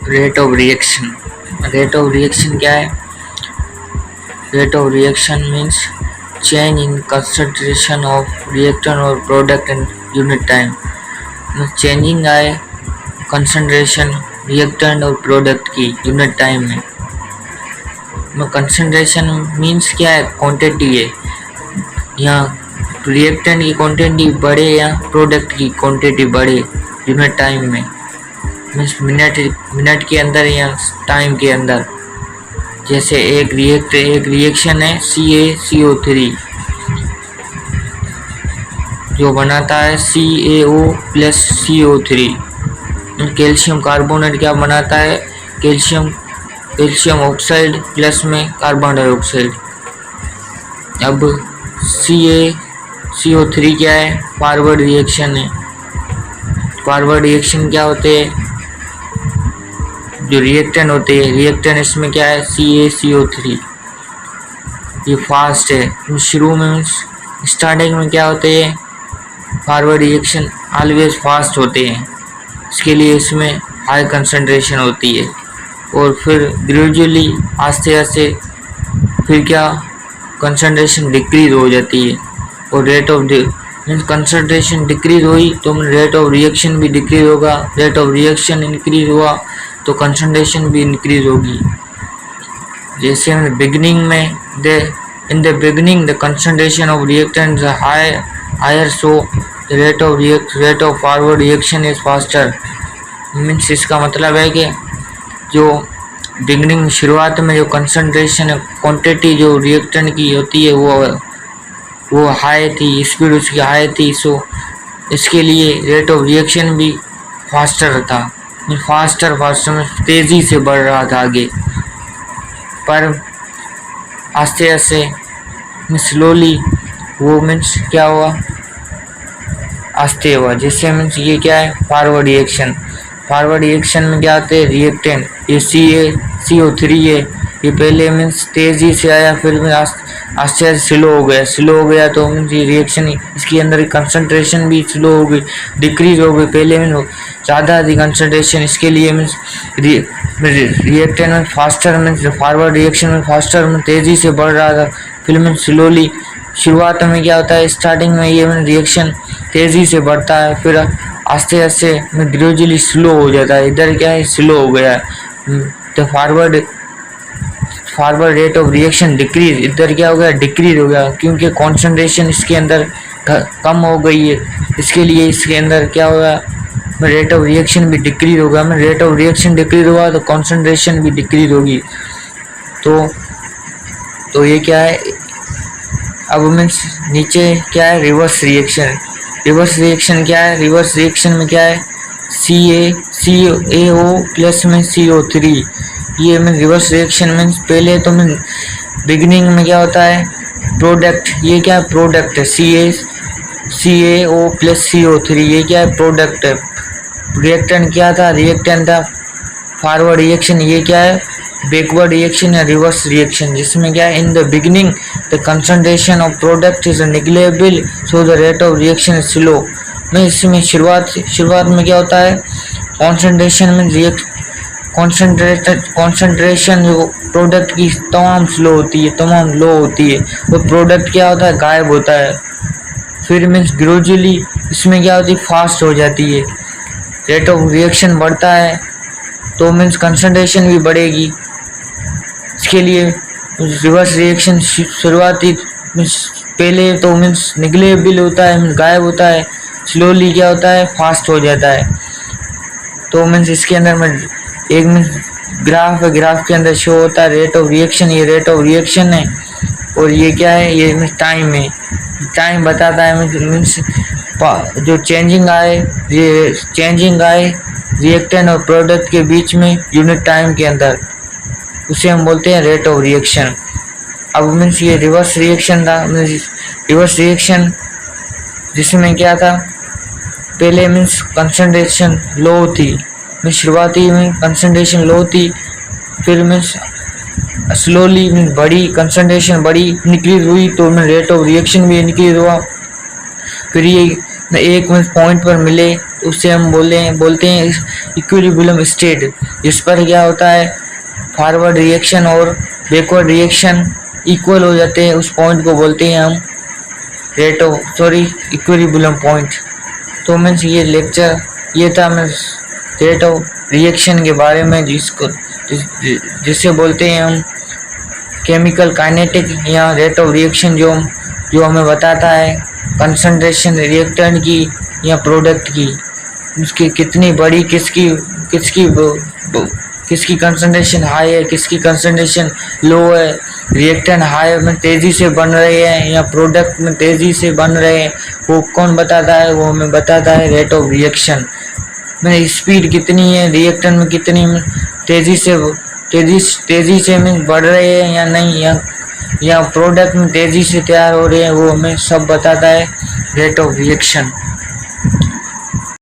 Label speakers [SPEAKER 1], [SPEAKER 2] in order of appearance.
[SPEAKER 1] Rate of reaction. Rate of reaction क्या है? Rate of reaction means change in concentration of reactant और product in unit time. Changing आए concentration reactant और product की unit time में। Concentration means क्या है? क्वांटिटी है। यहाँ रिएक्टेंट की क्वांटिटी बढ़े या प्रोडक्ट की क्वांटिटी बढ़े यूनिट टाइम में, मीन्स मिनट के अंदर या टाइम के अंदर। जैसे एक रिएक्शन है CaCO3 जो बनाता है CaO plus CO3। Calcium carbonate क्या बनाता है? कैल्शियम ऑक्साइड प्लस में कार्बन डाइऑक्साइड। अब CaCO3 क्या है? फॉरवर्ड रिएक्शन है। फॉरवर्ड रिएक्शन क्या होते हैं? जो रिएक्टेंट होते हैं, रिएक्टेंट इसमें क्या है? CaCO3। ये फास्ट है। शुरू में स्टार्टिंग में क्या होते हैं? फॉरवर्ड रिएक्शन ऑलवेज फास्ट होते हैं, इसके लिए इसमें हाई कंसंट्रेशन होती है। और फिर ग्रेजुअली आस्ते आस्ते फिर क्या कंसंट्रेशन डिक्रीज हो जाती है। और rate of means concentration decrease हुई तो रेट ऑफ रिएक्शन भी डिक्रीज होगा। रेट ऑफ रिएक्शन इंक्रीज हुआ तो कंसंट्रेशन भी इंक्रीज होगी। जैसे बिगिनिंग में in the beginning the concentration of reactant is higher, so the rate of forward reaction is faster। Means इसका मतलब है कि जो बिगनिंग शुरुआत में जो कंसंट्रेशन क्वांटिटी जो रिएक्टेंट की होती है वो हाई थी, स्पीड उसकी हाई थी, सो इसके लिए रेट ऑफ रिएक्शन भी फास्टर था। फास्टर में तेज़ी से बढ़ रहा था आगे। पर आस्ते आस्ते स्लोली वो मीन्स क्या हुआ? आस्ते हुआ। जिससे मीन्स ये क्या है? Forward reaction. फॉरवर्ड रिएक्शन में क्या आते हैं? रिएक्टेंट ये CaCO3 है, ये पहले मीन्स तेज़ी से आया, फिर आस्ते आस्ते स्लो हो गया तो मीन्स ये रिएक्शन इसके अंदर की कंसंट्रेशन भी स्लो हो गई, डिक्रीज हो गई। पहले मीन्स ज़्यादा थी कंसंट्रेशन, इसके लिए मीन्स रिएक्टेंट में फास्टर मीन्स फॉरवर्ड रिएक्शन में फास्टर में तेज़ी से बढ़ रहा था। फिर मीन्स स्लोली शुरुआत में क्या होता है? स्टार्टिंग में ये रिएक्शन तेज़ी से बढ़ता है, फिर आस्ते आस्ते में ग्रेजुअली स्लो हो जाता है। इधर क्या है? स्लो हो गया है तो forward rate of reaction decrease. इधर क्या हो गया? डिक्रीज हो गया, क्योंकि कॉन्सेंट्रेशन इसके अंदर कम हो गई है, इसके लिए इसके अंदर क्या होगा? रेट ऑफ रिएक्शन भी डिक्रीज होगा। रेट ऑफ रिएक्शन डिक्रीज हुआ तो कॉन्सेंट्रेशन भी डिक्रीज होगी। तो ये क्या है? अब मीन्स नीचे क्या है? Reverse reaction. रिवर्स रिएक्शन क्या है? रिवर्स रिएक्शन में क्या है? CaO प्लस में CO3। ये मीन रिवर्स रिएक्शन मीन्स पहले तो मीन बिगिनिंग में क्या होता है? प्रोडक्ट। ये क्या है? प्रोडक्ट है। CaO प्लस CO3 ये क्या है? प्रोडक्ट है। रिएक्टेंट क्या था? रिएक्टेंट था फॉरवर्ड रिएक्शन। ये क्या है? बैकवर्ड रिएक्शन या रिवर्स रिएक्शन, जिसमें क्या है? In the beginning the concentration of product is negligible, so the rate of reaction is slow. में इसमें शुरुआत में क्या होता है? कॉन्सेंट्रेशन में कॉन्सेंट्रेशन जो प्रोडक्ट की तमाम स्लो होती है, तमाम लो होती है, वो प्रोडक्ट क्या होता है? गायब होता है। फिर मीन्स ग्रेजुअली इसमें क्या होती है? फास्ट हो जाती है। रेट ऑफ रिएक्शन बढ़ता है तो मीन्स कंसंट्रेशन भी बढ़ेगी। इसके लिए रिवर्स रिएक्शन शुरुआती पहले तो मीन्स नेग्लेजिबल होता है, मीन्स गायब होता है। स्लोली क्या होता है? फास्ट हो जाता है। तो मीन्स इसके अंदर में एक मीन्स ग्राफ है, ग्राफ के अंदर शो होता है रेट ऑफ रिएक्शन। ये रेट ऑफ रिएक्शन है और ये क्या है? ये मीन्स टाइम है। टाइम बताता है मीन्स जो चेंजिंग आए रिएक्टेंट और प्रोडक्ट के बीच में यूनिट टाइम के अंदर, उसे हम बोलते हैं रेट ऑफ रिएक्शन। अब मीन्स ये रिवर्स रिएक्शन था। रिवर्स रिएक्शन जिसमें क्या था? पहले मीन्स कंसंट्रेशन लो थी, मीन्स शुरुआती में कंसंट्रेशन लो थी, फिर मीन्स स्लोली बढ़ी, कंसंट्रेशन बढ़ी, इंक्रीज हुई तो रेट ऑफ रिएक्शन भी इंक्रीज हुआ। फिर ये एक पॉइंट पर मिले तो उससे हम बोलते हैं इक्विलिब्रियम स्टेट, जिस पर क्या होता है फॉरवर्ड रिएक्शन और बैकवर्ड रिएक्शन इक्वल हो जाते हैं, उस पॉइंट को बोलते हैं हम इक्विलिब्रियम पॉइंट। तो मीन्स ये लेक्चर ये था मीन्स रेट ऑफ रिएक्शन के बारे में, जिससे बोलते हैं हम केमिकल काइनेटिक या रेट ऑफ रिएक्शन, जो हमें बताता है कंसंट्रेशन रिएक्टेंट की या प्रोडक्ट की, उसकी कितनी बड़ी किसकी कंसंट्रेशन हाई है, किसकी कंसंट्रेशन लो है, रिएक्टेंट हाई में तेज़ी से बन रहे हैं या प्रोडक्ट में तेज़ी से बन रहे हैं, वो कौन बताता है? वो हमें बताता है रेट ऑफ रिएक्शन में स्पीड कितनी है, रिएक्टेंट में कितनी तेज़ी से में बढ़ रहे हैं या नहीं, या प्रोडक्ट में तेज़ी से तैयार हो रहे हैं, वो हमें सब बताता है रेट ऑफ रिएक्शन।